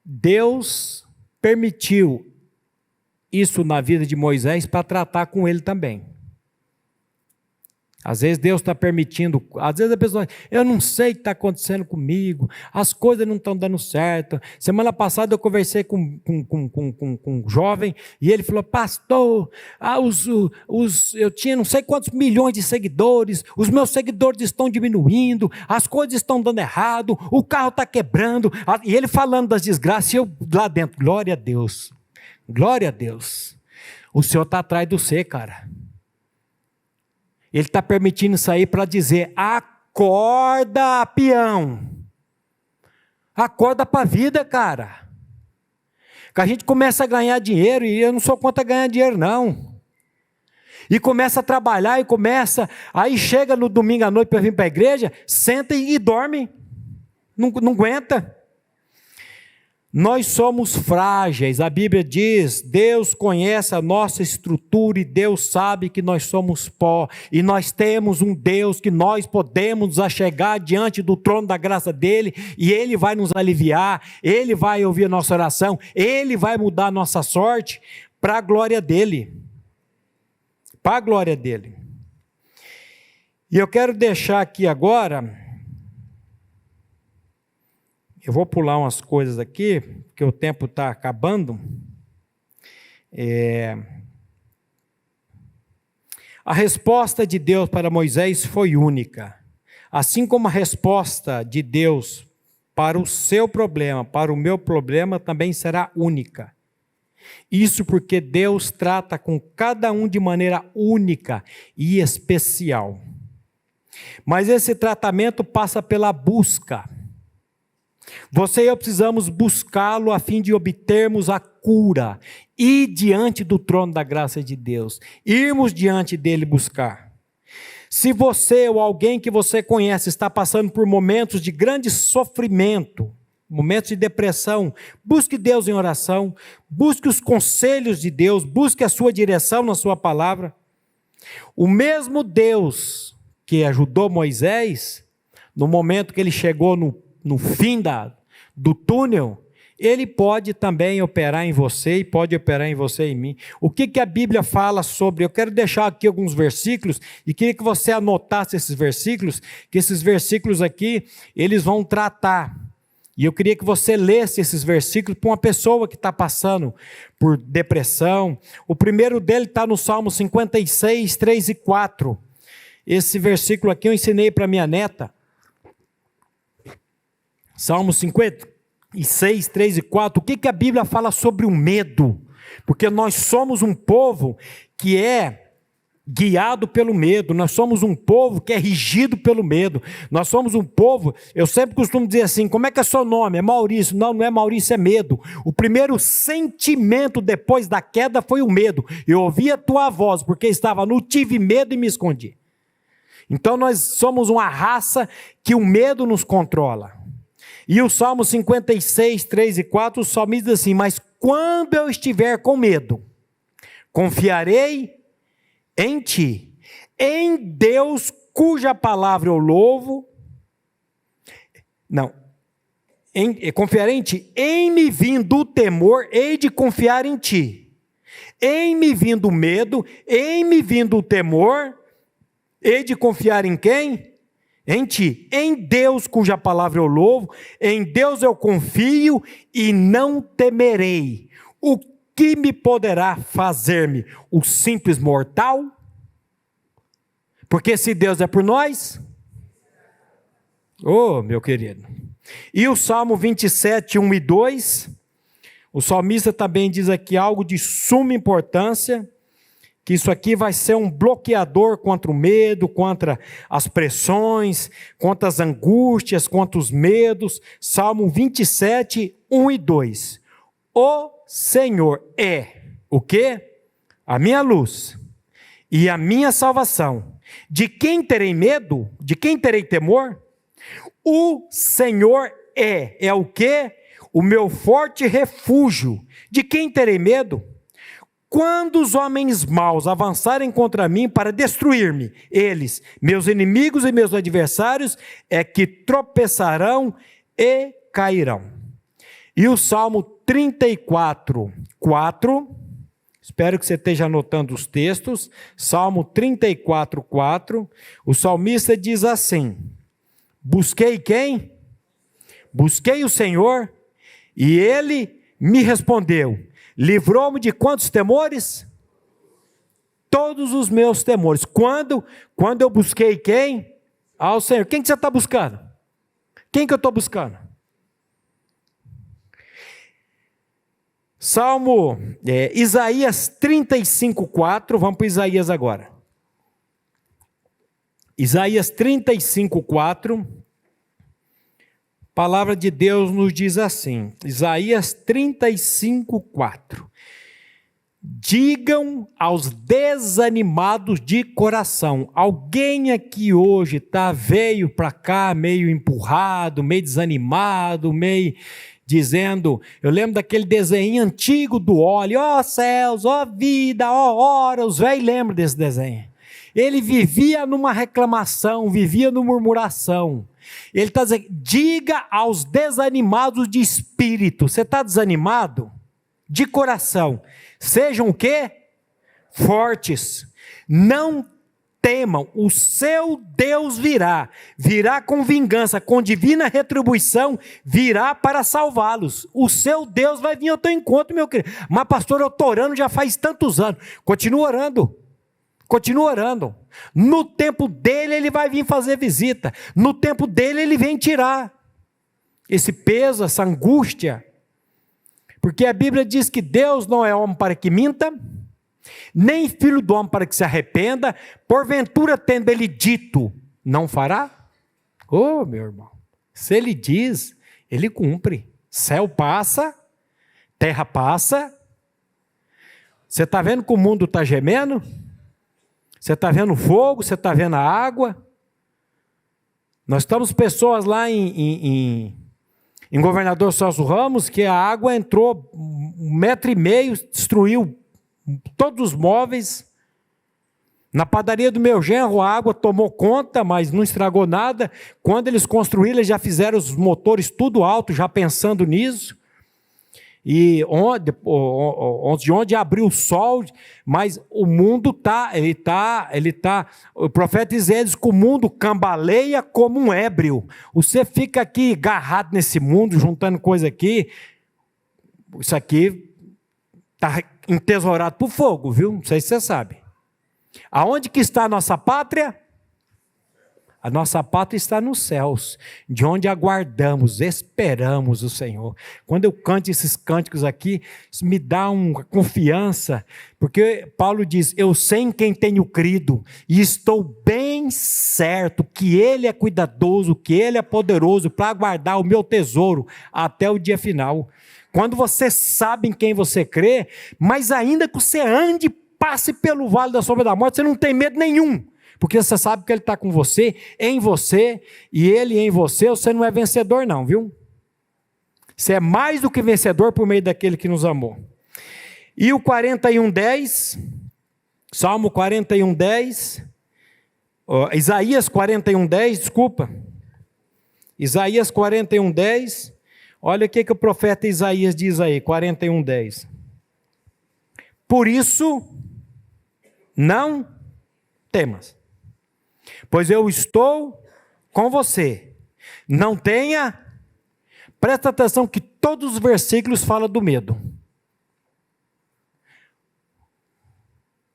Deus permitiu isso na vida de Moisés para tratar com ele também. Às vezes Deus está permitindo, às vezes a pessoa diz: eu não sei o que está acontecendo comigo, as coisas não estão dando certo. Semana passada eu conversei com um jovem e ele falou: pastor, eu tinha não sei quantos milhões de seguidores, os meus seguidores estão diminuindo, as coisas estão dando errado, o carro está quebrando. E ele falando das desgraças, e eu lá dentro: glória a Deus, glória a Deus, o Senhor está atrás do você, cara. Ele está permitindo isso aí para dizer: acorda, peão. Acorda para a vida, cara. Que a gente começa a ganhar dinheiro, e eu não sou contra ganhar dinheiro, não. E começa a trabalhar, aí chega no domingo à noite para vir para a igreja, senta e dorme. Não aguenta. Nós somos frágeis, a Bíblia diz: Deus conhece a nossa estrutura e Deus sabe que nós somos pó, e nós temos um Deus que nós podemos nos achegar diante do trono da graça dEle, e Ele vai nos aliviar, Ele vai ouvir a nossa oração, Ele vai mudar a nossa sorte para a glória dEle. Para a glória dEle. E eu quero deixar aqui agora... Eu vou pular umas coisas aqui, porque o tempo está acabando. A resposta de Deus para Moisés foi única. Assim como a resposta de Deus para o seu problema, para o meu problema, também será única. Isso porque Deus trata com cada um de maneira única e especial. Mas esse tratamento passa pela busca. Você e eu precisamos buscá-lo a fim de obtermos a cura. Ir diante do trono da graça de Deus. Irmos diante dele buscar. Se você ou alguém que você conhece está passando por momentos de grande sofrimento, momentos de depressão, busque Deus em oração, busque os conselhos de Deus, busque a sua direção na sua palavra. O mesmo Deus que ajudou Moisés, no momento que ele chegou no fim do túnel, ele pode também operar em você e pode operar em você e em mim. O que a Bíblia fala sobre? Eu quero deixar aqui alguns versículos e queria que você anotasse esses versículos, que esses versículos aqui, eles vão tratar. E eu queria que você lesse esses versículos para uma pessoa que está passando por depressão. O primeiro dele está no Salmo 56, 3 e 4. Esse versículo aqui eu ensinei para minha neta. Salmo 56, 3 e 4. O que a Bíblia fala sobre o medo? Porque nós somos um povo que é guiado pelo medo, nós somos um povo que é regido pelo medo, nós somos um povo, eu sempre costumo dizer assim, como é que é seu nome? É Maurício. Não é Maurício, é medo. O primeiro sentimento depois da queda foi o medo. Eu ouvi a tua voz, porque estava nu, tive medo e me escondi. Então nós somos uma raça que o medo nos controla. E o Salmo 56, 3 e 4, o salmista diz assim, mas quando eu estiver com medo, confiarei em ti, em Deus cuja palavra eu louvo, confiarei em ti, em me vindo o temor, hei de confiar em ti, em me vindo o medo, em me vindo o temor, hei de confiar em quem? Em ti, em Deus cuja palavra eu louvo, em Deus eu confio e não temerei. O que me poderá fazer-me? O simples mortal? Porque se Deus é por nós, oh meu querido. E o Salmo 27, 1 e 2, o salmista também diz aqui algo de suma importância, que isso aqui vai ser um bloqueador contra o medo, contra as pressões, contra as angústias, contra os medos. Salmo 27, 1 e 2. O Senhor é o quê? A minha luz e a minha salvação. De quem terei medo? De quem terei temor? O Senhor é o quê? O meu forte refúgio. De quem terei medo? Quando os homens maus avançarem contra mim para destruir-me, eles, meus inimigos e meus adversários, é que tropeçarão e cairão. E o Salmo 34, 4, espero que você esteja anotando os textos, Salmo 34, 4, o salmista diz assim, busquei quem? Busquei o Senhor, e Ele me respondeu, livrou-me de quantos temores? Todos os meus temores. Quando eu busquei quem? Ao Senhor. Quem que você está buscando? Quem que eu estou buscando? Isaías 35, 4, vamos para Isaías agora. Isaías 35, 4, a palavra de Deus nos diz assim, Isaías 35, 4, digam aos desanimados de coração, alguém aqui hoje veio para cá meio empurrado, meio desanimado, meio dizendo, eu lembro daquele desenho antigo do óleo, ó céus, ó vida, ó hora, os velhos lembram desse desenho. Ele vivia numa reclamação, vivia numa murmuração. Ele está dizendo, diga aos desanimados de espírito, você está desanimado? De coração, sejam o quê? Fortes, não temam, o seu Deus virá com vingança, com divina retribuição, virá para salvá-los. O seu Deus vai vir ao teu encontro, meu querido. Mas pastor, eu estou orando já faz tantos anos. Continua orando. No tempo dele ele vai vir fazer visita. No tempo dele ele vem tirar esse peso, essa angústia. Porque a Bíblia diz que Deus não é homem para que minta, nem filho do homem para que se arrependa, porventura tendo ele dito, não fará? Oh, meu irmão, se ele diz, Ele cumpre. Céu passa, terra passa. Você está vendo que o mundo está gemendo? Você está vendo o fogo? Você está vendo a água? Nós estamos pessoas lá em Governador Celso Ramos, que a água entrou 1,5 metro, destruiu todos os móveis. Na padaria do meu genro, a água tomou conta, mas não estragou nada. Quando eles construíram, eles já fizeram os motores tudo alto, já pensando nisso. E onde abriu o sol, mas o mundo o profeta Isaías diz que o mundo cambaleia como um ébrio. Você fica aqui agarrado nesse mundo, juntando coisa aqui, isso aqui está entesourado para o fogo, viu? Não sei se você sabe. Aonde que está a nossa pátria? A nossa pátria está nos céus, de onde aguardamos, esperamos o Senhor. Quando eu canto esses cânticos aqui, isso me dá uma confiança, porque Paulo diz, eu sei em quem tenho crido, e estou bem certo que Ele é cuidadoso, que Ele é poderoso para guardar o meu tesouro até o dia final. Quando você sabe em quem você crê, mas ainda que você ande, passe pelo vale da sombra da morte, você não tem medo nenhum. Porque você sabe que Ele está com você, em você, e Ele em você, você não é vencedor não, viu? Você é mais do que vencedor por meio daquele que nos amou. E o 41:10, Salmo 41:10, Isaías 41:10, desculpa. Isaías 41:10, olha o que o profeta Isaías diz aí, 41:10. Por isso, não temas, pois eu estou com você. Não tenha, presta atenção que todos os versículos falam do medo.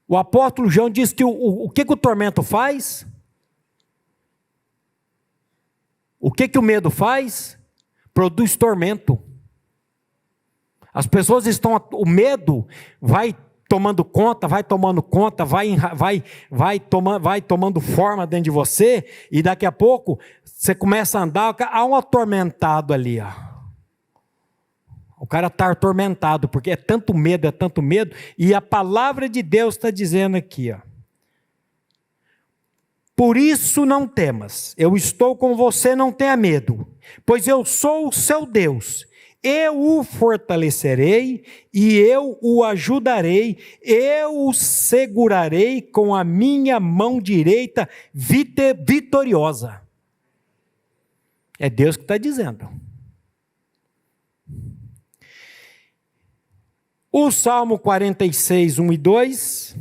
O apóstolo João diz que o que o tormento faz? O que o medo faz? Produz tormento. As pessoas o medo vai tomando conta, vai tomando forma dentro de você, e daqui a pouco você começa a andar, há um atormentado ali, ó. O cara está atormentado, porque é tanto medo, e a palavra de Deus está dizendo aqui, ó. Por isso não temas, eu estou com você, não tenha medo, pois eu sou o seu Deus. Eu o fortalecerei e eu o ajudarei, eu o segurarei com a minha mão direita vitoriosa. É Deus que está dizendo. O Salmo 46, 1 e 2,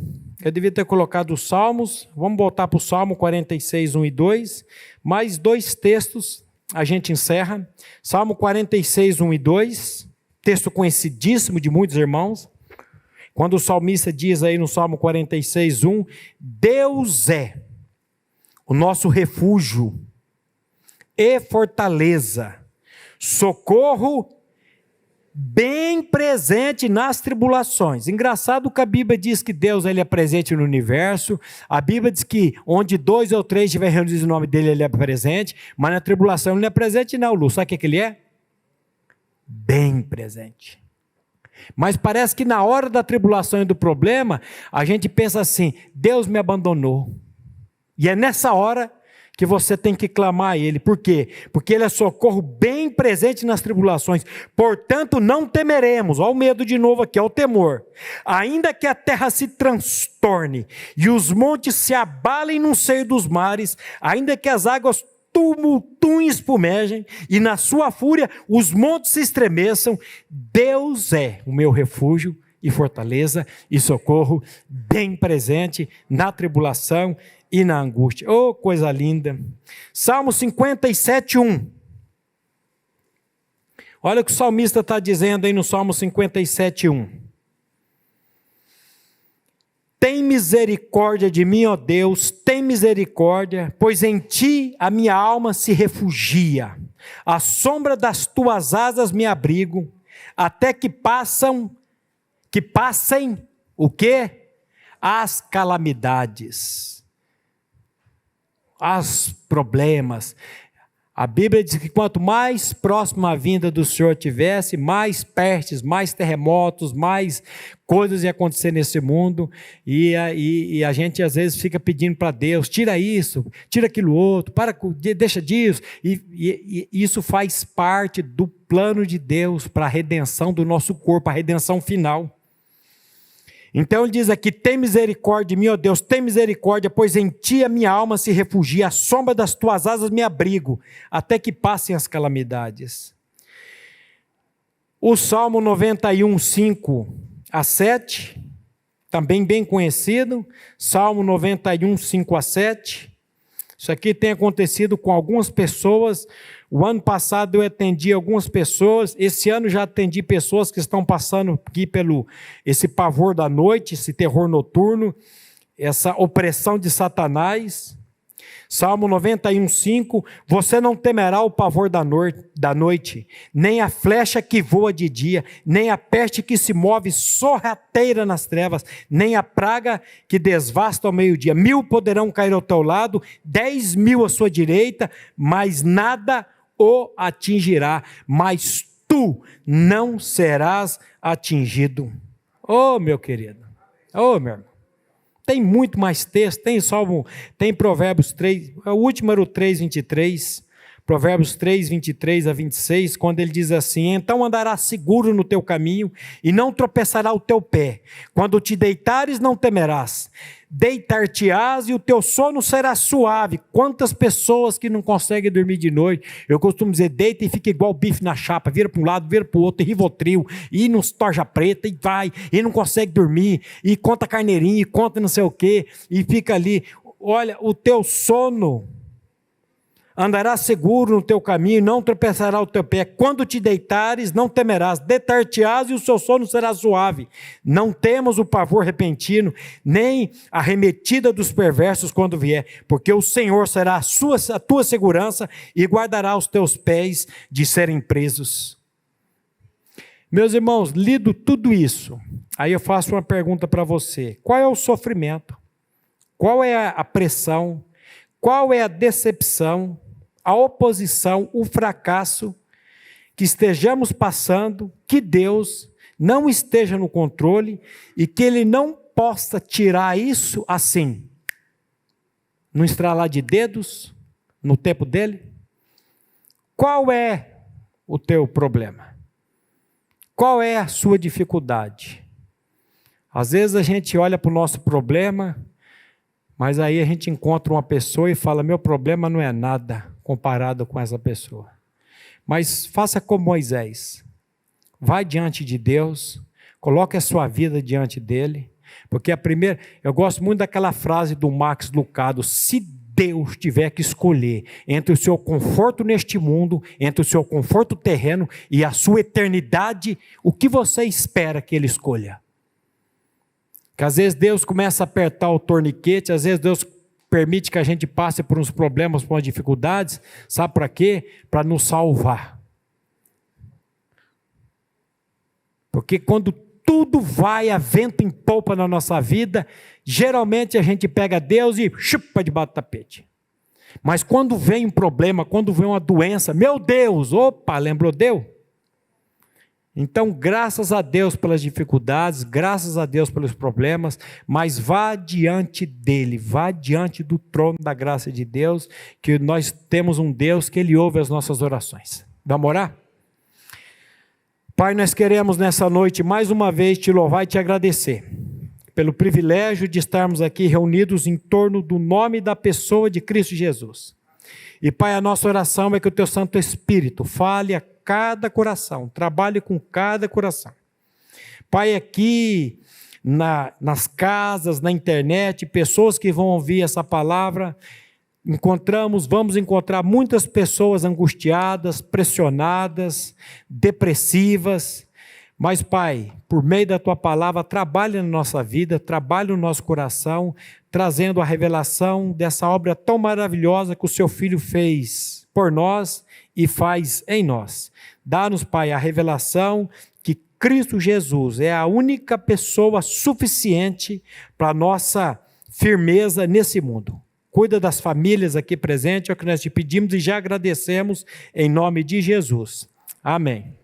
eu devia ter colocado os Salmos, vamos voltar para o Salmo 46, 1 e 2, mais 2 textos. A gente encerra, Salmo 46, 1 e 2, texto conhecidíssimo de muitos irmãos, quando o salmista diz aí no Salmo 46, 1, Deus é o nosso refúgio e fortaleza, socorro bem presente nas tribulações. Engraçado que a Bíblia diz que Deus ele é presente no universo, a Bíblia diz que onde 2 ou 3 estiver reunidos em nome dele, ele é presente, mas na tribulação ele não é presente não, Lu. Sabe o que ele é? Bem presente. Mas parece que na hora da tribulação e do problema, a gente pensa assim, Deus me abandonou. E é nessa hora que você tem que clamar a Ele. Por quê? Porque Ele é socorro bem presente nas tribulações. Portanto, não temeremos. Olha o medo de novo aqui, olha o temor. Ainda que a terra se transtorne e os montes se abalem no seio dos mares, ainda que as águas tumultuem e espumejem, e na sua fúria os montes se estremeçam, Deus é o meu refúgio e fortaleza e socorro bem presente na tribulação e na angústia. Oh, coisa linda. Salmo 57, 1. Olha o que o salmista está dizendo aí no Salmo 57, 1. Tem misericórdia de mim, ó Deus, tem misericórdia, pois em ti a minha alma se refugia. À sombra das tuas asas me abrigo, até que passem o quê? As calamidades. Os problemas, A Bíblia diz que quanto mais próximo a vinda do Senhor tivesse, mais pestes, mais terremotos, mais coisas iam acontecer nesse mundo, e a gente às vezes fica pedindo para Deus, tira isso, tira aquilo outro, deixa disso, e isso faz parte do plano de Deus para a redenção do nosso corpo, a redenção final. Então ele diz aqui, tem misericórdia de mim, ó Deus, tem misericórdia, pois em ti a minha alma se refugia, à sombra das tuas asas me abrigo, até que passem as calamidades. O Salmo 91, 5 a 7, também bem conhecido, Salmo 91, 5 a 7, isso aqui tem acontecido com algumas pessoas. O ano passado eu atendi algumas pessoas, esse ano já atendi pessoas que estão passando aqui pelo esse pavor da noite, esse terror noturno, essa opressão de Satanás. Salmo 91, 5, você não temerá o pavor da noite, nem a flecha que voa de dia, nem a peste que se move sorrateira nas trevas, nem a praga que desvasta ao meio-dia. 1000 poderão cair ao teu lado, 10.000 à sua direita, mas nada o atingirá, mas tu não serás atingido. Oh, meu querido, oh, meu irmão. Tem muito mais texto, tem Provérbios 3, o último era o 3, 23, Provérbios 3, 23 a 26, quando ele diz assim, então andarás seguro no teu caminho e não tropeçará o teu pé, quando te deitares não temerás, deitar-te-ás e o teu sono será suave. Quantas pessoas que não conseguem dormir de noite, eu costumo dizer, deita e fica igual bife na chapa, vira para um lado, vira para o outro, e Rivotril, e nos torja preta, e vai, e não consegue dormir, e conta carneirinho, e conta não sei o quê, e fica ali. Olha, o teu sono andará seguro no teu caminho, não tropeçará o teu pé. Quando te deitares, não temerás, deitar-te-ás e o seu sono será suave. Não temas o pavor repentino, nem a arremetida dos perversos quando vier, porque o Senhor será a tua segurança e guardará os teus pés de serem presos. Meus irmãos, lido tudo isso, aí eu faço uma pergunta para você: qual é o sofrimento? Qual é a pressão? Qual é a decepção, a oposição, o fracasso que estejamos passando, que Deus não esteja no controle e que Ele não possa tirar isso assim, no estralar de dedos, no tempo dele? Qual é o teu problema? Qual é a sua dificuldade? Às vezes a gente olha para o nosso problema, mas aí a gente encontra uma pessoa e fala, meu problema não é nada comparado com essa pessoa. Mas faça como Moisés, vai diante de Deus, coloque a sua vida diante dele, porque eu gosto muito daquela frase do Max Lucado, se Deus tiver que escolher entre o seu conforto neste mundo, entre o seu conforto terreno e a sua eternidade, o que você espera que ele escolha? Que às vezes Deus começa a apertar o torniquete, às vezes Deus permite que a gente passe por uns problemas, por umas dificuldades, sabe para quê? Para nos salvar. Porque quando tudo vai a vento em polpa na nossa vida, geralmente a gente pega Deus e chupa debaixo do tapete. Mas quando vem um problema, quando vem uma doença, meu Deus, opa, lembrou Deus? Então, graças a Deus pelas dificuldades, graças a Deus pelos problemas, mas vá diante dele, vá diante do trono da graça de Deus, que nós temos um Deus que ele ouve as nossas orações. Vamos orar? Pai, nós queremos nessa noite mais uma vez te louvar e te agradecer pelo privilégio de estarmos aqui reunidos em torno do nome da pessoa de Cristo Jesus. E Pai, a nossa oração é que o teu Santo Espírito fale a cada coração, trabalhe com cada coração. Pai, aqui nas casas, na internet, pessoas que vão ouvir essa palavra, vamos encontrar muitas pessoas angustiadas, pressionadas, depressivas, mas Pai, por meio da Tua palavra, trabalha na nossa vida, trabalha no nosso coração, trazendo a revelação dessa obra tão maravilhosa que o Seu Filho fez por nós e faz em nós. Dá-nos, Pai, a revelação que Cristo Jesus é a única pessoa suficiente para a nossa firmeza nesse mundo. cuida das famílias aqui presentes, é o que nós te pedimos e já agradecemos em nome de Jesus. Amém.